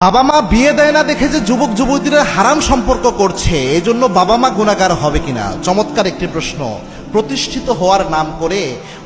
বাবা মা বিয়ে দেয় না দেখে যে যুবক যুবতীরা হারাম সম্পর্ক করছে, এজন্য বাবা মা গুনাহগার হবে কিনা? চমৎকার একটি প্রশ্ন। প্রতিষ্ঠিত হওয়ার নাম করে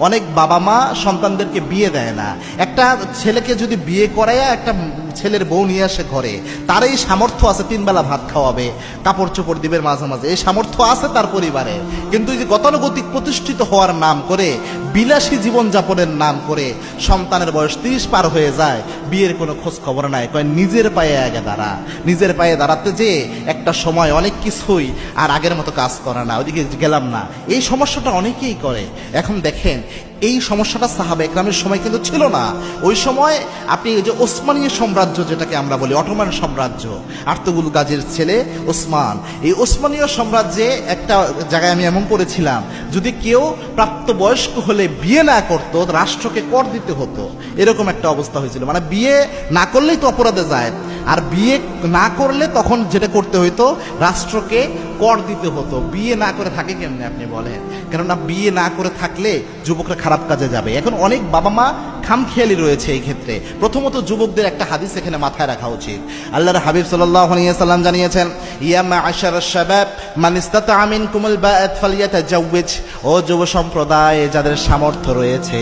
অনেক বাবা মা সন্তানদেরকে বিয়ে দেয় না। একটা ছেলেকে যদি বিয়ে করায় একটা ছেলের বউ নিয়ে আসে ঘরে, তার এই সামর্থ্য আছে 3 বেলা ভাত খাওয়াবে, কাপড় চোপড় দিবে মাঝে মাঝে, এই সামর্থ্য আছে তার পরিবারে। কিন্তু এই যে গতানুগতিক প্রতিষ্ঠিত হওয়ার নাম করে, বিলাসী জীবনযাপনের নাম করে সন্তানের বয়স 30 পার হয়ে যায়, বিয়ের কোনো খোঁজ খবর নাই। কয় নিজের পায়ে আগে দাঁড়া। নিজের পায়ে দাঁড়াতে যে একটা সময় অনেক কিছুই আর আগের মতো কাজ করে না, ওইদিকে গেলাম না। এই সমস্যাটা অনেকেই করে। এখন দেখেন, এই সমস্যাটা সাহাবা একরামের সময় কিন্তু ছিল না। ওই সময় আপনি যে ওসমানীয় সাম্রাজ্য, যেটাকে আমরা বলি অটোমান সাম্রাজ্য, আর্তুগুল গাজীর ছেলে ওসমান, এই ওসমানীয় সাম্রাজ্যে একটা জায়গায় আমি এমন করেছিলাম, যদি কেউ প্রাপ্তবয়স্ক হলে বিয়ে না করতো, রাষ্ট্রকে কর দিতে হতো। এরকম একটা অবস্থা হয়েছিল। মানে বিয়ে না করলেই তো অপরাধে যায়, আর বিয়ে না করলে তখন যেটা করতে হইতো, রাষ্ট্রকে কর দিতে হতো। বিয়ে না করে থাকে কেমনে আপনি বলেন? কেননা বিয়ে না করে থাকলে যুবকরা খারাপ কাজে যাবে। এখন অনেক বাবা মা খামখেয়ালি রয়েছে এই ক্ষেত্রে। প্রথমত যুবকদের একটা হাদিস এখানে মাথায় রাখা উচিত। আল্লাহর হাবিব সাল্লাল্লাহু আলাইহি ওয়াসাল্লাম জানিয়েছেন, ইয়া মা'আশারাশ শাবাব মান ইসতাতা'a মিনকুমুল বাআত ফালইয়াতাজাওয়াজ। ও যুব সম্প্রদায়, যাদের সামর্থ্য রয়েছে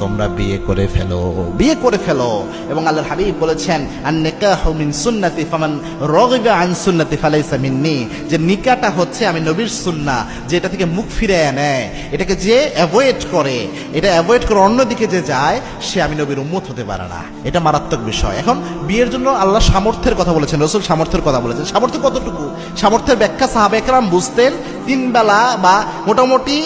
তোমরা বিয়ে করে ফেলো, বিয়ে করে ফেলো। এবং আল্লাহর হাবিব বলেছেন, আন নিকাহু মিন সুন্নতি ফামান রাগিবা আন সুন্নতি ফালাইসা মিন্নি, যে নিকাহটা হচ্ছে আমি নবীর সুন্নাহ, যে এটা থেকে মুখ ফিরিয়ে নেয়, এটাকে যে অ্যাভয়েড করে, এটা অ্যাভয়েড করে অন্যদিকে যে যায়, সে আমি নবীর উম্মত হতে পারে না। এটা মারাত্মক বিষয়। এখন বিয়ের জন্য আল্লাহ সামর্থ্যের কথা বলেছেন, রাসূল সামর্থ্যের কথা বলেছেন। সামর্থ্য কতটুকু? সামর্থ্যের ব্যাখ্যা সাহাবা একরাম বুঝতেন। 3 বেলা বা মোটামুটি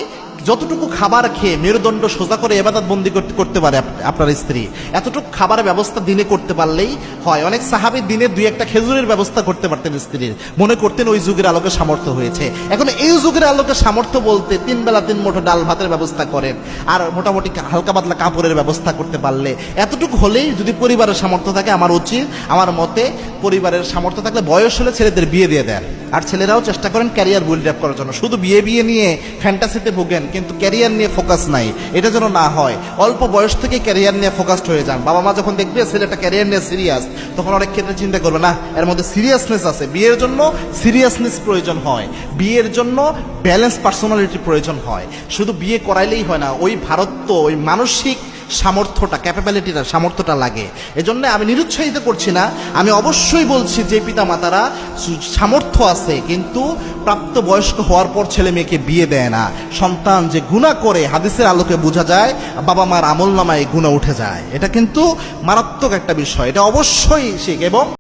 যতটুকু খাবার খেয়ে মেরুদণ্ড সোজা করে ইবাদত বন্দি করতে পারে আপনার স্ত্রী, এতটুকু খাবারের ব্যবস্থা দিনে করতে পারলেই হয়। অনেক সাহাবী দিনে 2-1টা খেজুরের ব্যবস্থা করতে পারতেন স্ত্রীর, মনে করতেন ওই যুগের আলোকে সামর্থ্য হয়েছে। এখন এই যুগের আলোকে সামর্থ্য বলতে 3 বেলা 3 মুঠো ডাল ভাতের ব্যবস্থা করেন, আর মোটামুটি হালকা পাতলা কাপড়ের ব্যবস্থা করতে পারলে, এতটুকু হলেই যদি পরিবারের সামর্থ্য থাকে, আমার উচিত, আমার মতে পরিবারের সামর্থ্য থাকলে বয়স হলে ছেলেদের বিয়ে দিয়ে দেন। আর ছেলেরাও চেষ্টা করেন ক্যারিয়ার বিল্ড আপ করার জন্য। শুধু বিয়ে নিয়ে ফ্যান্টাসিতে ভোগেন, কিন্তু ক্যারিয়ার নিয়ে ফোকাস নাই। এটা যেন না হয়। অল্প বয়স থেকে ক্যারিয়ার নিয়ে ফোকাসড হয়ে যান। বাবা মা যখন দেখবে ছেলেটা ক্যারিয়ার নিয়ে সিরিয়াস, তখন অনেক ক্ষেত্রে চিন্তা করবে, না এর মধ্যে সিরিয়াসনেস আছে। বিয়ের জন্য সিরিয়াসনেস প্রয়োজন হয়, বিয়ের জন্য ব্যালেন্স পার্সোনালিটি প্রয়োজন হয়। শুধু বিয়ে করাইলেই হয় না, ওই ভারত্ব, ওই মানসিক সামর্থ্যটা, ক্যাপাবিলিটিটা, সামর্থ্যটা লাগে। এজন্য আমি নিরুৎসাহিত করছি না, আমি অবশ্যই বলছি যে পিতা মাতারা সামর্থ্য আছে, কিন্তু প্রাপ্তবয়স্ক হওয়ার পর ছেলে মেয়েকে বিয়ে দেয় না। সন্তান যে গুনাহ করে হাদিসের আলোকে বোঝা যায়, বাবা মার আমলনামায় গুনাহ উঠে যায়। এটা কিন্তু মারাত্মক একটা বিষয়, এটা অবশ্যই শিখ। এবং